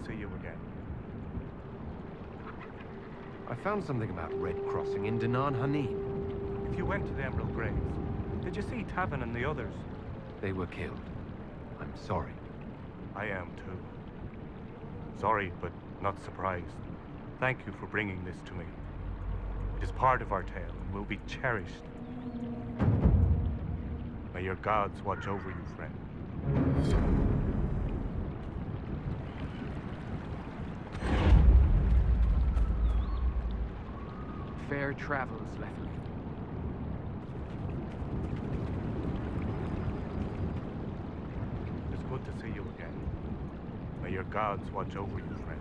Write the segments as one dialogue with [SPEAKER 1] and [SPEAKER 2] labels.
[SPEAKER 1] to see you again.
[SPEAKER 2] I found something about Red Crossing in Danan Hanim.
[SPEAKER 1] If you went to the Emerald Graves, did you see Tavin and the others?
[SPEAKER 2] They were killed. I'm sorry.
[SPEAKER 1] I am too. Sorry, but not surprised. Thank you for bringing this to me. It is part of our tale and will be cherished. May your gods watch over you, friend.
[SPEAKER 3] Fair travels, Leffley.
[SPEAKER 1] It's good to see you again. May your gods watch over you, friend.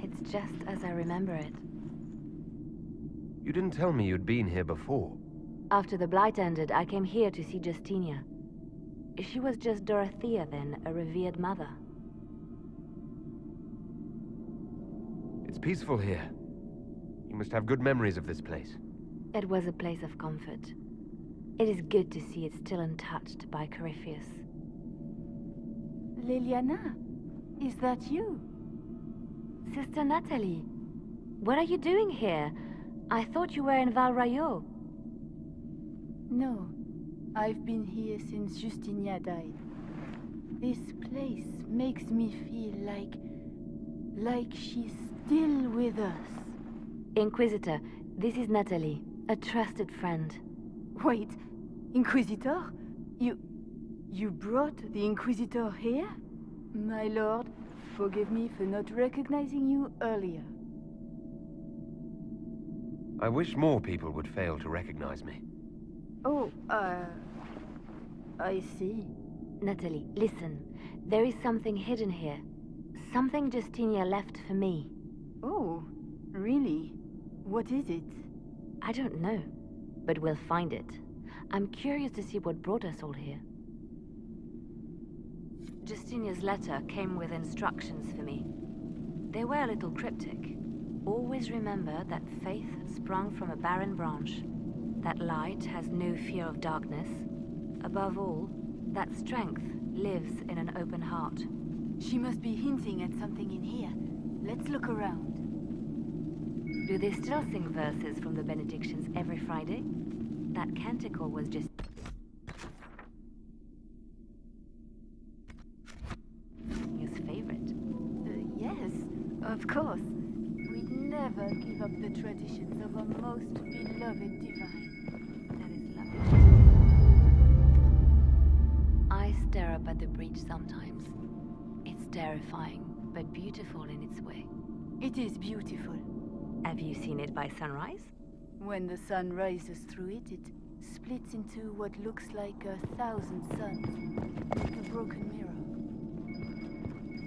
[SPEAKER 4] It's just as I remember it.
[SPEAKER 2] You didn't tell me you'd been here before.
[SPEAKER 4] After the Blight ended, I came here to see Justinia. She was just Dorothea then, a revered mother.
[SPEAKER 2] It's peaceful here. You must have good memories of this place.
[SPEAKER 4] It was a place of comfort. It is good to see it still untouched by Corypheus.
[SPEAKER 5] Liliana, is that you?
[SPEAKER 4] Sister Natalie, what are you doing here? I thought you were in Val Rayo.
[SPEAKER 5] No, I've been here since Justinia died. This place makes me feel like she's still with us.
[SPEAKER 4] Inquisitor, this is Natalie, a trusted friend.
[SPEAKER 5] Wait, Inquisitor? You brought the Inquisitor here? My lord, forgive me for not recognizing you earlier.
[SPEAKER 2] I wish more people would fail to recognize me.
[SPEAKER 5] Oh, I see.
[SPEAKER 4] Natalie, listen. There is something hidden here. Something Justinia left for me.
[SPEAKER 5] Oh, really? What is it?
[SPEAKER 4] I don't know, but we'll find it. I'm curious to see what brought us all here. Justinia's letter came with instructions for me. They were a little cryptic. Always remember that faith sprung from a barren branch, that light has no fear of darkness. Above all, that strength lives in an open heart.
[SPEAKER 5] She must be hinting at something in here. Let's look around.
[SPEAKER 4] Do they still sing verses from the benedictions every Friday? That canticle was just... his favorite.
[SPEAKER 5] Yes, of course. We'd never give up the traditions of our most beloved divine.
[SPEAKER 4] That is lovely. I stare up at the breach sometimes. It's terrifying, but beautiful in its way.
[SPEAKER 5] It is beautiful.
[SPEAKER 4] Have you seen it by sunrise?
[SPEAKER 5] When the sun rises through it, it splits into what looks like 1,000 suns, like a broken mirror.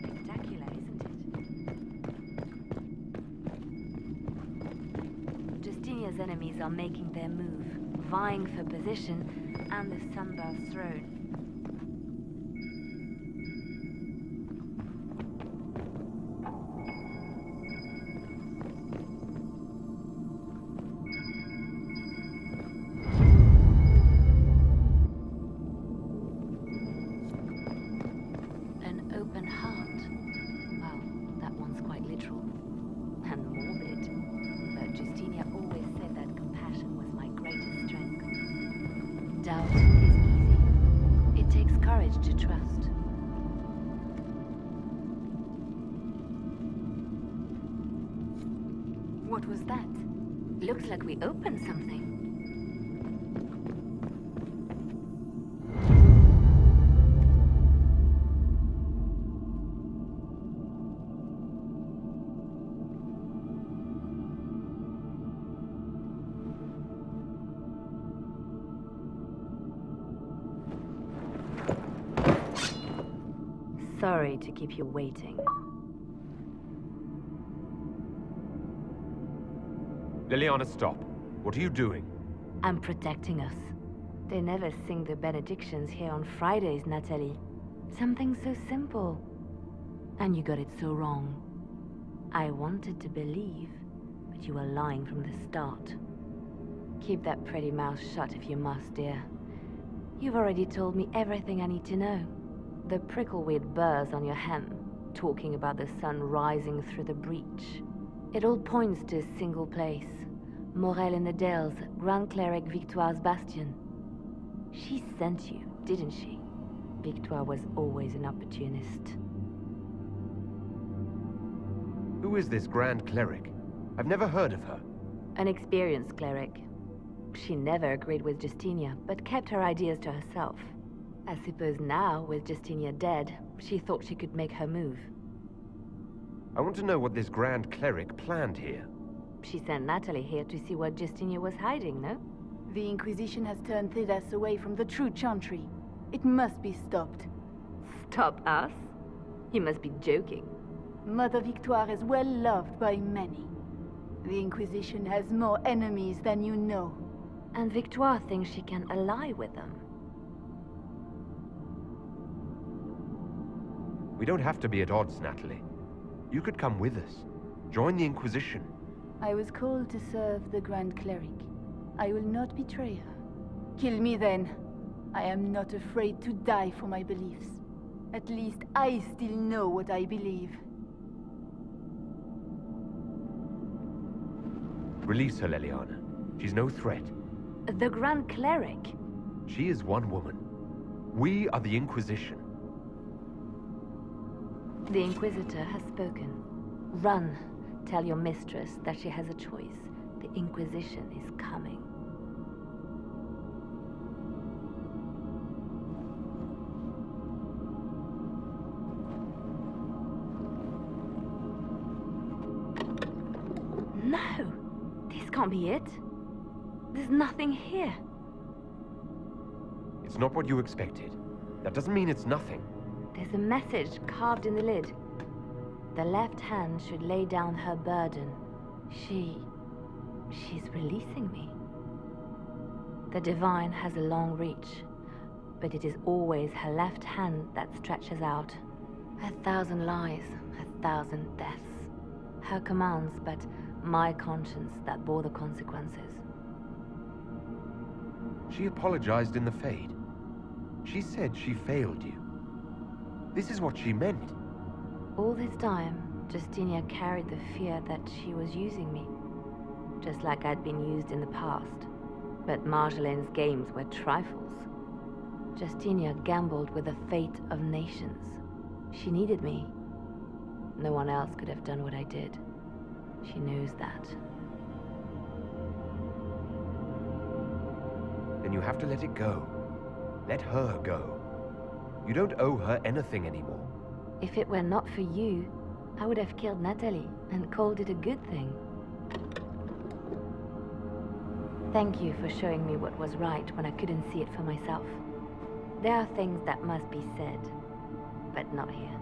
[SPEAKER 4] Spectacular, isn't it? Justinia's enemies are making their move, vying for position and the Sunburst throne. Doubt is easy. It takes courage to trust.
[SPEAKER 5] What was that?
[SPEAKER 4] Looks like we opened something. Sorry to keep you waiting.
[SPEAKER 2] Liliana, stop. What are you doing?
[SPEAKER 4] I'm protecting us. They never sing the benedictions here on Fridays, Natalie. Something so simple. And you got it so wrong. I wanted to believe, but you were lying from the start. Keep that pretty mouth shut if you must, dear. You've already told me everything I need to know. The prickleweed burrs on your hem, talking about the sun rising through the breach. It all points to a single place. Morel in the Dales, Grand Cleric Victoire's bastion. She sent you, didn't she? Victoire was always an opportunist.
[SPEAKER 2] Who is this Grand Cleric? I've never heard of her.
[SPEAKER 4] An experienced cleric. She never agreed with Justinia, but kept her ideas to herself. I suppose now, with Justinia dead, she thought she could make her move.
[SPEAKER 2] I want to know what this Grand Cleric planned here.
[SPEAKER 4] She sent Natalie here to see what Justinia was hiding, no?
[SPEAKER 5] The Inquisition has turned Thedas away from the true chantry. It must be stopped.
[SPEAKER 4] Stop us? You must be joking.
[SPEAKER 5] Mother Victoire is well loved by many. The Inquisition has more enemies than you know.
[SPEAKER 4] And Victoire thinks she can ally with them.
[SPEAKER 2] We don't have to be at odds, Natalie. You could come with us. Join the Inquisition.
[SPEAKER 5] I was called to serve the Grand Cleric. I will not betray her. Kill me then. I am not afraid to die for my beliefs. At least I still know what I believe.
[SPEAKER 2] Release her, Liliana. She's no threat.
[SPEAKER 4] The Grand Cleric?
[SPEAKER 2] She is one woman. We are the Inquisition.
[SPEAKER 4] The Inquisitor has spoken. Run. Tell your mistress that she has a choice. The Inquisition is coming. No! This can't be it. There's nothing here.
[SPEAKER 2] It's not what you expected. That doesn't mean it's nothing.
[SPEAKER 4] There's a message carved in the lid. The left hand should lay down her burden. She's releasing me. The divine has a long reach, but it is always her left hand that stretches out. 1,000 lies, 1,000 deaths. Her commands, but my conscience that bore the consequences.
[SPEAKER 2] She apologized in the Fade. She said she failed you. This is what she meant.
[SPEAKER 4] All this time, Justinia carried the fear that she was using me, just like I'd been used in the past. But Marjolaine's games were trifles. Justinia gambled with the fate of nations. She needed me. No one else could have done what I did. She knows that.
[SPEAKER 2] Then you have to let it go. Let her go. You don't owe her anything anymore.
[SPEAKER 4] If it were not for you, I would have killed Natalie and called it a good thing. Thank you for showing me what was right when I couldn't see it for myself. There are things that must be said, but not here.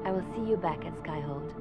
[SPEAKER 4] I will see you back at Skyhold.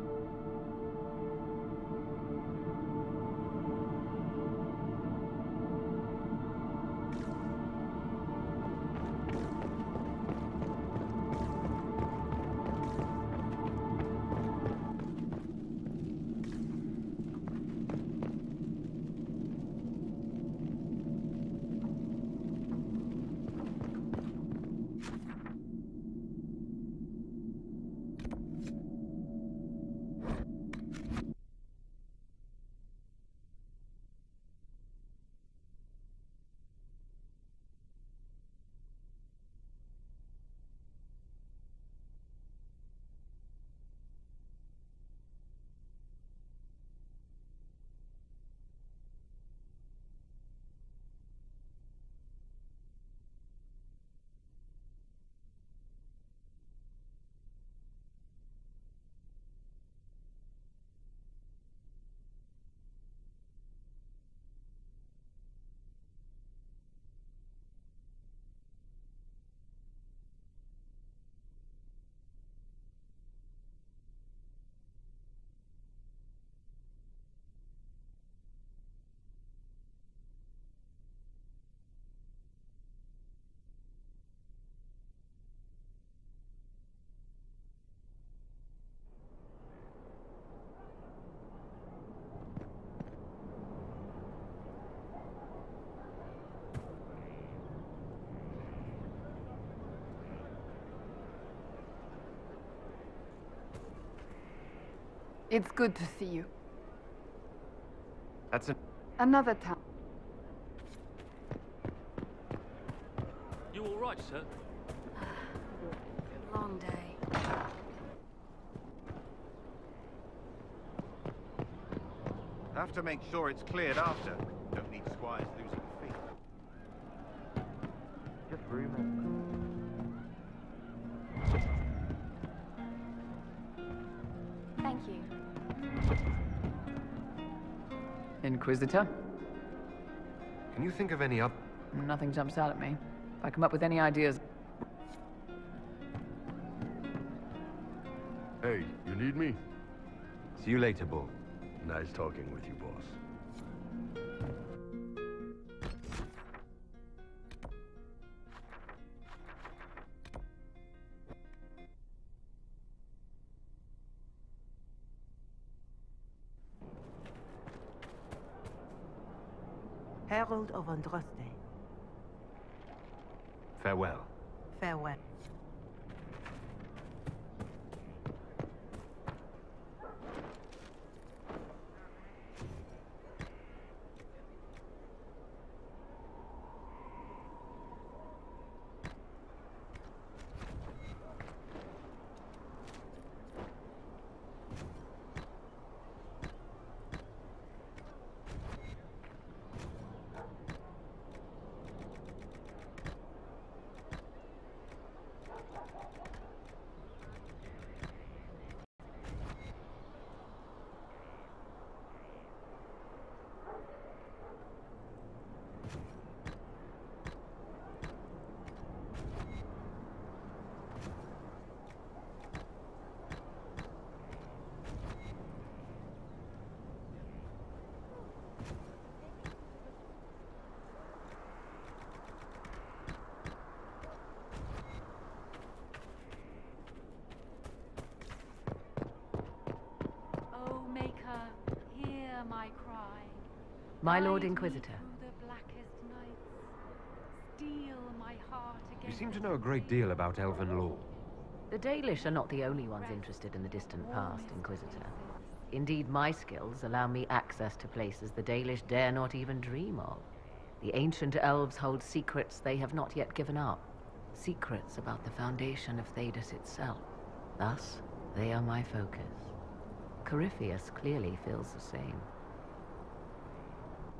[SPEAKER 3] It's good to see you.
[SPEAKER 2] That's
[SPEAKER 3] Another time.
[SPEAKER 6] You all right, sir?
[SPEAKER 4] Long day.
[SPEAKER 7] Have to make sure it's cleared after. Don't need squires losing feet.
[SPEAKER 2] Just rumors.
[SPEAKER 5] Thank you.
[SPEAKER 3] Inquisitor?
[SPEAKER 2] Can you think of any other...
[SPEAKER 3] Nothing jumps out at me. If I come up with any ideas...
[SPEAKER 8] Hey, you need me?
[SPEAKER 2] See you later, Bull.
[SPEAKER 8] Nice talking with you, boss.
[SPEAKER 9] Herald of Andraste.
[SPEAKER 2] Farewell.
[SPEAKER 9] Farewell.
[SPEAKER 10] My cry.
[SPEAKER 4] My Lord
[SPEAKER 10] Guide me
[SPEAKER 4] Inquisitor.
[SPEAKER 10] through the blackest nights. Steel my heart
[SPEAKER 2] You
[SPEAKER 10] against
[SPEAKER 2] seem to know a great deal about elven law.
[SPEAKER 11] The Dalish are not the only ones interested in the distant past, Inquisitor. Indeed, my skills allow me access to places the Dalish dare not even dream of. The ancient elves hold secrets they have not yet given up. Secrets about the foundation of Thedas itself. Thus, they are my focus. Corypheus clearly feels the same.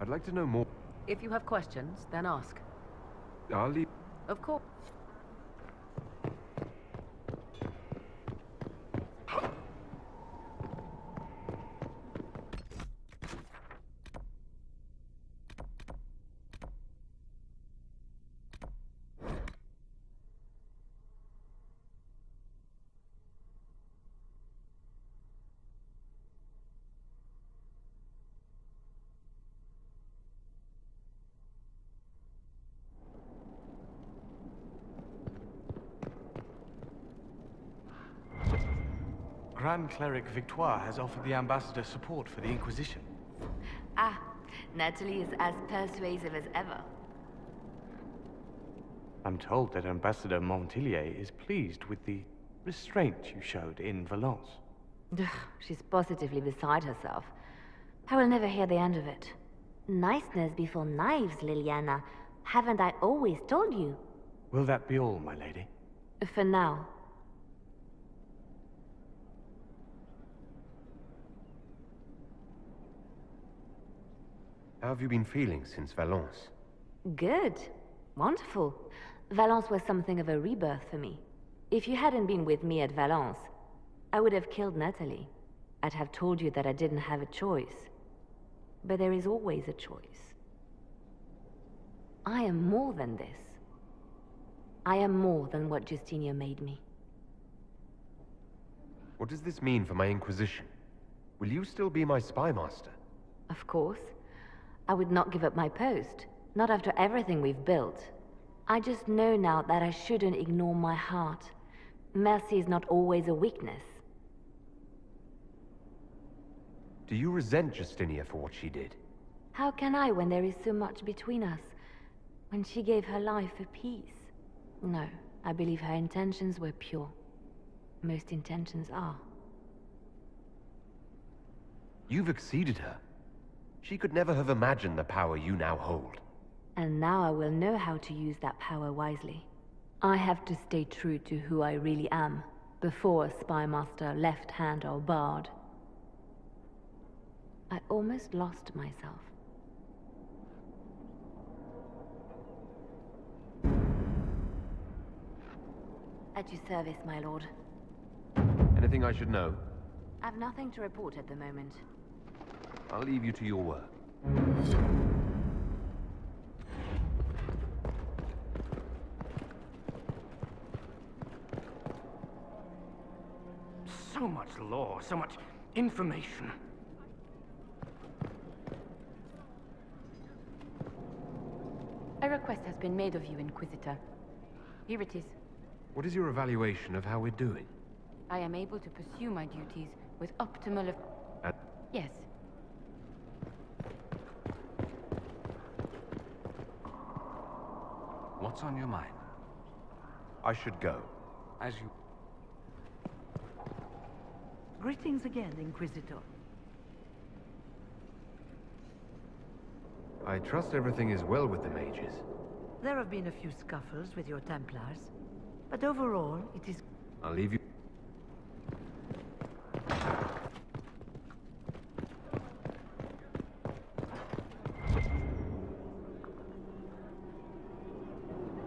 [SPEAKER 2] I'd like to know more.
[SPEAKER 11] If you have questions, then ask.
[SPEAKER 2] I'll leave.
[SPEAKER 11] Of course.
[SPEAKER 12] Grand Cleric Victoire has offered the ambassador support for the Inquisition.
[SPEAKER 4] Ah, Natalie is as persuasive as ever.
[SPEAKER 1] I'm told that Ambassador Montillier is pleased with the restraint you showed in Valence.
[SPEAKER 4] Ugh, she's positively beside herself. I will never hear the end of it. Niceness before knives, Liliana. Haven't I always told you?
[SPEAKER 1] Will that be all, my lady?
[SPEAKER 4] For now.
[SPEAKER 2] How have you been feeling since Valence?
[SPEAKER 4] Good. Wonderful. Valence was something of a rebirth for me. If you hadn't been with me at Valence, I would have killed Natalie. I'd have told you that I didn't have a choice. But there is always a choice. I am more than this. I am more than what Justinia made me.
[SPEAKER 2] What does this mean for my Inquisition? Will you still be my spy master?
[SPEAKER 4] Of course. I would not give up my post. Not after everything we've built. I just know now that I shouldn't ignore my heart. Mercy is not always a weakness.
[SPEAKER 2] Do you resent Justinia for what she did?
[SPEAKER 4] How can I when there is so much between us? When she gave her life for peace? No, I believe her intentions were pure. Most intentions are.
[SPEAKER 2] You've exceeded her. She could never have imagined the power you now hold.
[SPEAKER 4] And now I will know how to use that power wisely. I have to stay true to who I really am, before Spymaster Left Hand or Bard. I almost lost myself. At your service, my lord.
[SPEAKER 2] Anything I should know?
[SPEAKER 4] I've nothing to report at the moment.
[SPEAKER 2] I'll leave you to your work.
[SPEAKER 6] So much law, so much information.
[SPEAKER 5] A request has been made of you, Inquisitor. Here it is.
[SPEAKER 2] What is your evaluation of how we're doing?
[SPEAKER 5] I am able to pursue my duties with optimal... Yes.
[SPEAKER 12] What's on your mind?
[SPEAKER 2] I should go.
[SPEAKER 12] As you...
[SPEAKER 9] Greetings again, Inquisitor.
[SPEAKER 2] I trust everything is well with the mages.
[SPEAKER 9] There have been a few scuffles with your Templars, but overall, it is...
[SPEAKER 2] I'll leave you...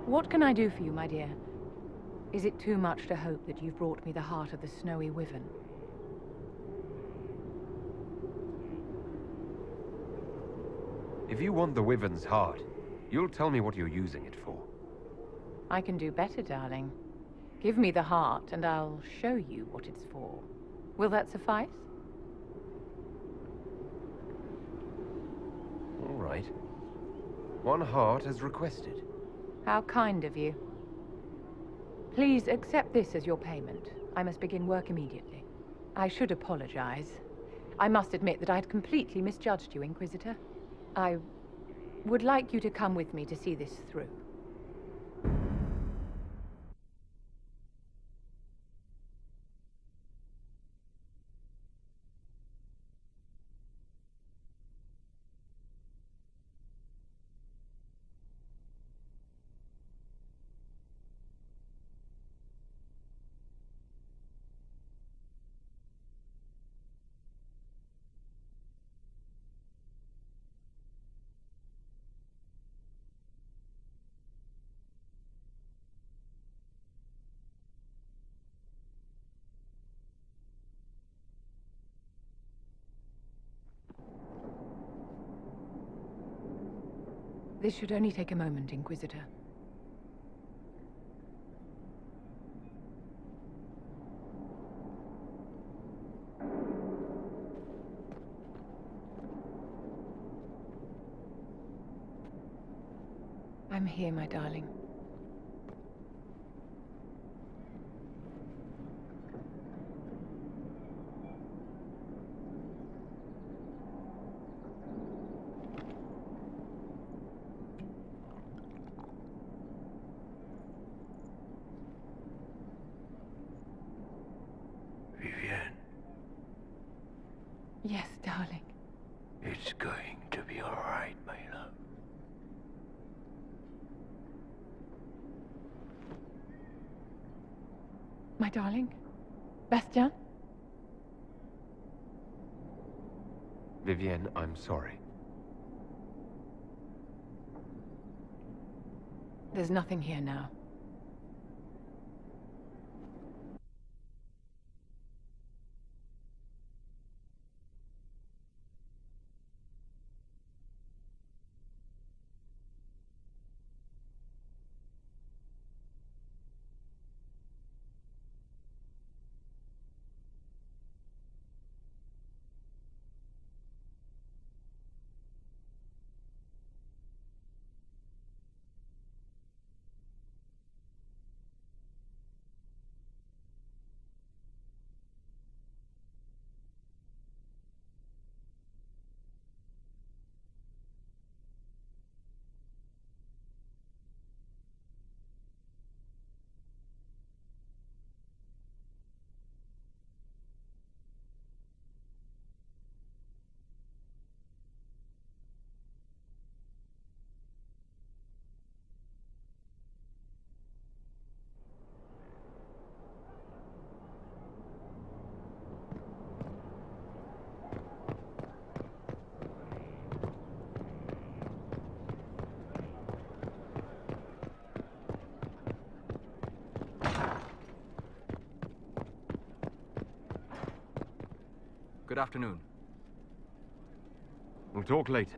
[SPEAKER 3] What can I do for you, my dear? Is it too much to hope that you've brought me the heart of the snowy wyvern?
[SPEAKER 2] If you want the wyvern's heart, you'll tell me what you're using it for.
[SPEAKER 3] I can do better, darling. Give me the heart, and I'll show you what it's for. Will that suffice?
[SPEAKER 2] All right. One heart as requested.
[SPEAKER 3] How kind of you. Please accept this as your payment. I must begin work immediately. I should apologize. I must admit that I'd completely misjudged you, Inquisitor. I would like you to come with me to see this through. This should only take a moment, Inquisitor. I'm here, my darling. Yes, darling.
[SPEAKER 8] It's going to be all right, my love.
[SPEAKER 3] My darling? Bastien?
[SPEAKER 2] Vivienne, I'm sorry.
[SPEAKER 3] There's nothing here now.
[SPEAKER 13] Good afternoon.
[SPEAKER 2] We'll talk later.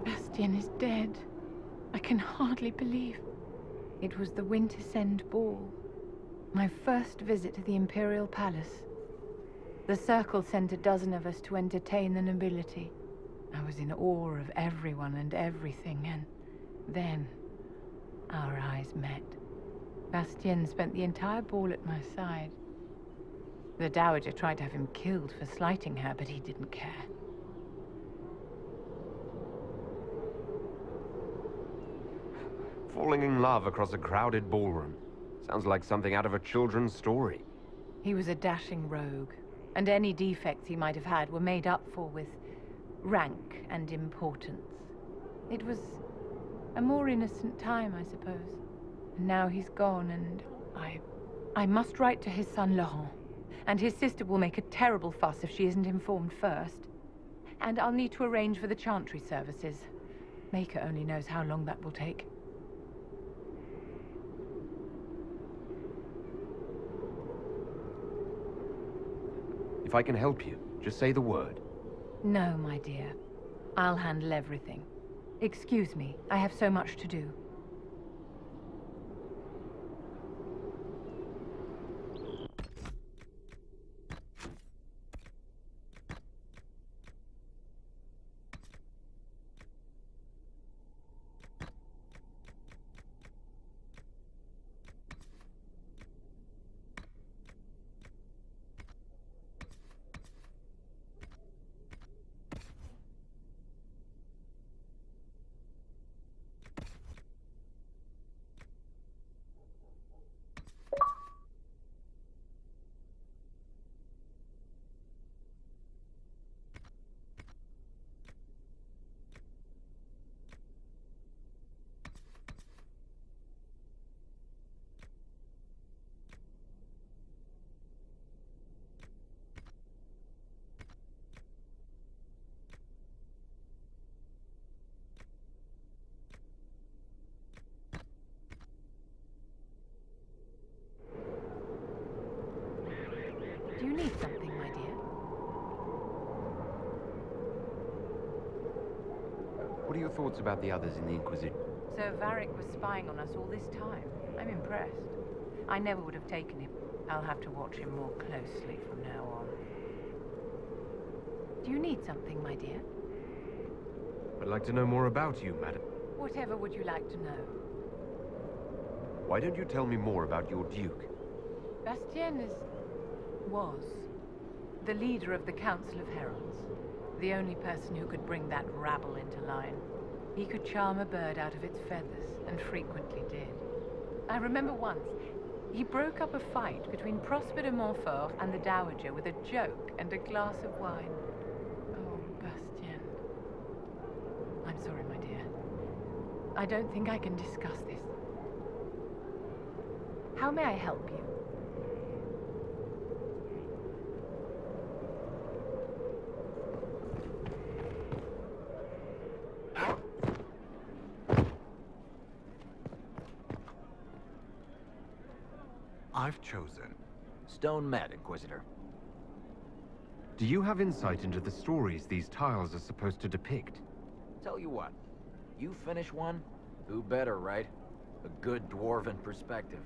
[SPEAKER 3] Bastien is dead. I can hardly believe. It was the Wintersend Ball. My first visit to the Imperial Palace. The Circle sent a dozen of us to entertain the nobility. I was in awe of everyone and everything, and then our eyes met. Bastien spent the entire ball at my side. The Dowager tried to have him killed for slighting her, but he didn't care.
[SPEAKER 2] Falling in love across a crowded ballroom. Sounds like something out of a children's story.
[SPEAKER 3] He was a dashing rogue, and any defects he might have had were made up for with rank and importance. It was a more innocent time, I suppose. And now he's gone, and I must write to his son Laurent. And his sister will make a terrible fuss if she isn't informed first. And I'll need to arrange for the chantry services. Maker only knows how long that will take.
[SPEAKER 2] If I can help you, just say the word.
[SPEAKER 3] No, my dear. I'll handle everything. Excuse me, I have so much to do. Do you need something, my dear?
[SPEAKER 2] What are your thoughts about the others in the Inquisition?
[SPEAKER 3] Sir Varric was spying on us all this time. I'm impressed. I never would have taken him. I'll have to watch him more closely from now on. Do you need something, my dear?
[SPEAKER 2] I'd like to know more about you, madam.
[SPEAKER 3] Whatever would you like to know?
[SPEAKER 2] Why don't you tell me more about your Duke?
[SPEAKER 3] Bastien was the leader of the Council of Heralds. The only person who could bring that rabble into line. He could charm a bird out of its feathers, and frequently did. I remember once, he broke up a fight between Prosper de Montfort and the Dowager with a joke and a glass of wine. Oh, Bastien. I'm sorry, my dear. I don't think I can discuss this. How may I help you?
[SPEAKER 7] I've chosen.
[SPEAKER 13] Stone mad, Inquisitor.
[SPEAKER 2] Do you have insight into the stories these tiles are supposed to depict?
[SPEAKER 13] Tell you what, you finish one, who better, right? A good dwarven perspective.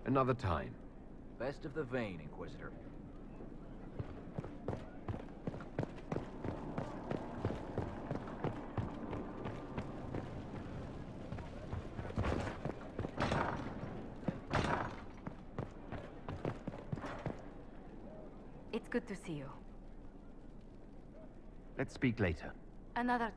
[SPEAKER 2] Another time.
[SPEAKER 13] Best of the vein, Inquisitor.
[SPEAKER 4] It's good to see you.
[SPEAKER 2] Let's speak later.
[SPEAKER 4] Another...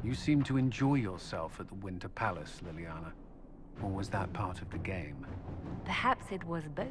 [SPEAKER 14] You seem to enjoy yourself at the Winter Palace, Liliana. Or was that part of the game?
[SPEAKER 4] Perhaps it was both.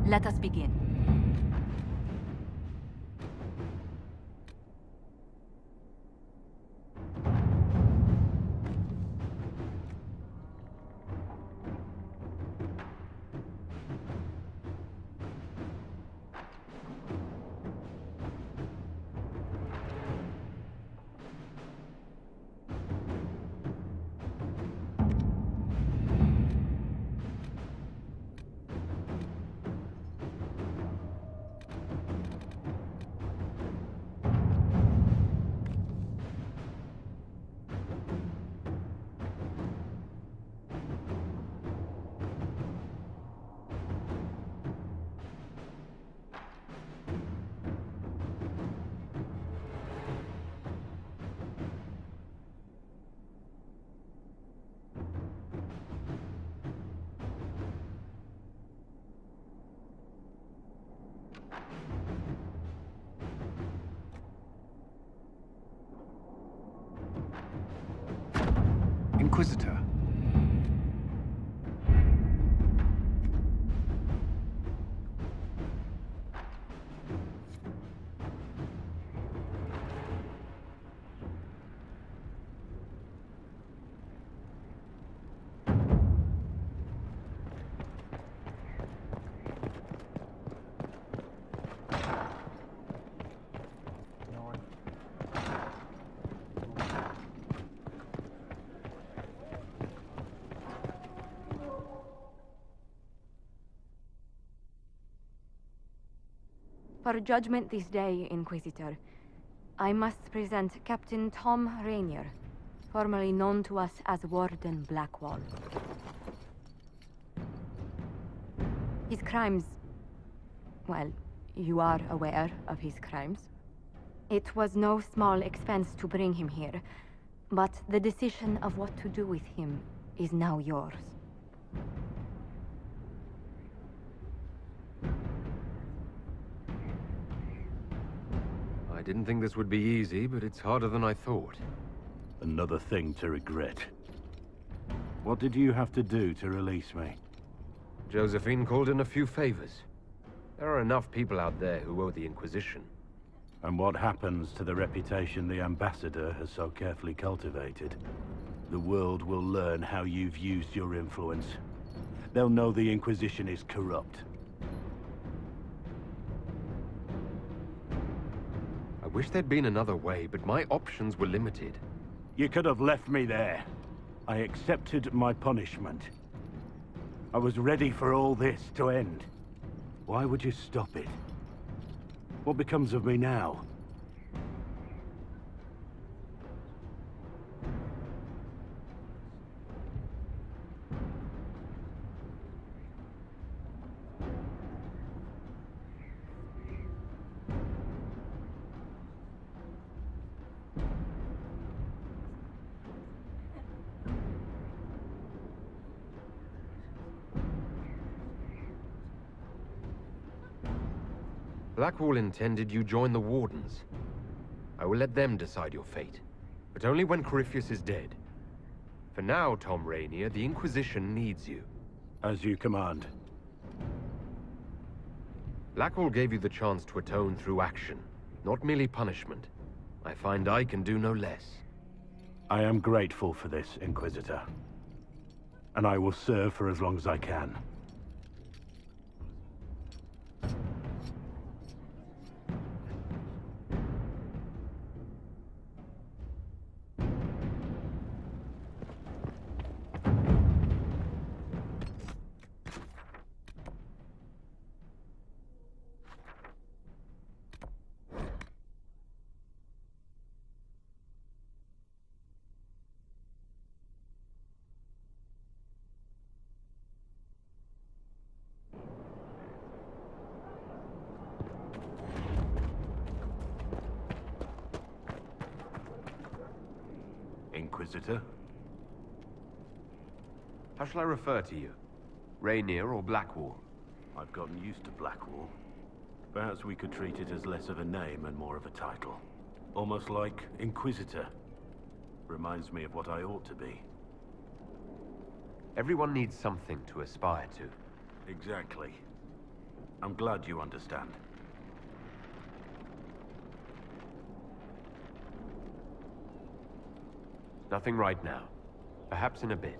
[SPEAKER 15] Let us begin.
[SPEAKER 14] Inquisitor.
[SPEAKER 4] For judgment this day, Inquisitor, I must present Captain Tom Rainier, formerly known to us as Warden Blackwall. His crimes... well, you are aware of his crimes. It was no small expense to bring him here, but the decision of what to do with him is now yours.
[SPEAKER 2] I didn't think this would be easy, but it's harder than I thought.
[SPEAKER 16] Another thing to regret. What did you have to do to release me?
[SPEAKER 2] Josephine called in a few favors. There are enough people out there who owe the Inquisition.
[SPEAKER 16] And what happens to the reputation the Ambassador has so carefully cultivated? The world will learn how you've used your influence. They'll know the Inquisition is corrupt.
[SPEAKER 2] I wish there'd been another way, but my options were limited.
[SPEAKER 16] You could have left me there. I accepted my punishment. I was ready for all this to end. Why would you stop it? What becomes of me now?
[SPEAKER 2] Blackwall intended you join the Wardens. I will let them decide your fate, but only when Corypheus is dead. For now, Tom Rainier, the Inquisition needs you.
[SPEAKER 16] As you command.
[SPEAKER 2] Blackwall gave you the chance to atone through action, not merely punishment. I find I can do no less.
[SPEAKER 16] I am grateful for this, Inquisitor. And I will serve for as long as I can. Inquisitor?
[SPEAKER 2] How shall I refer to you? Rainier or Blackwall?
[SPEAKER 16] I've gotten used to Blackwall. Perhaps we could treat it as less of a name and more of a title. Almost like Inquisitor. Reminds me of what I ought to be.
[SPEAKER 2] Everyone needs something to aspire to.
[SPEAKER 16] Exactly. I'm glad you understand.
[SPEAKER 2] Nothing right now. Perhaps in a bit.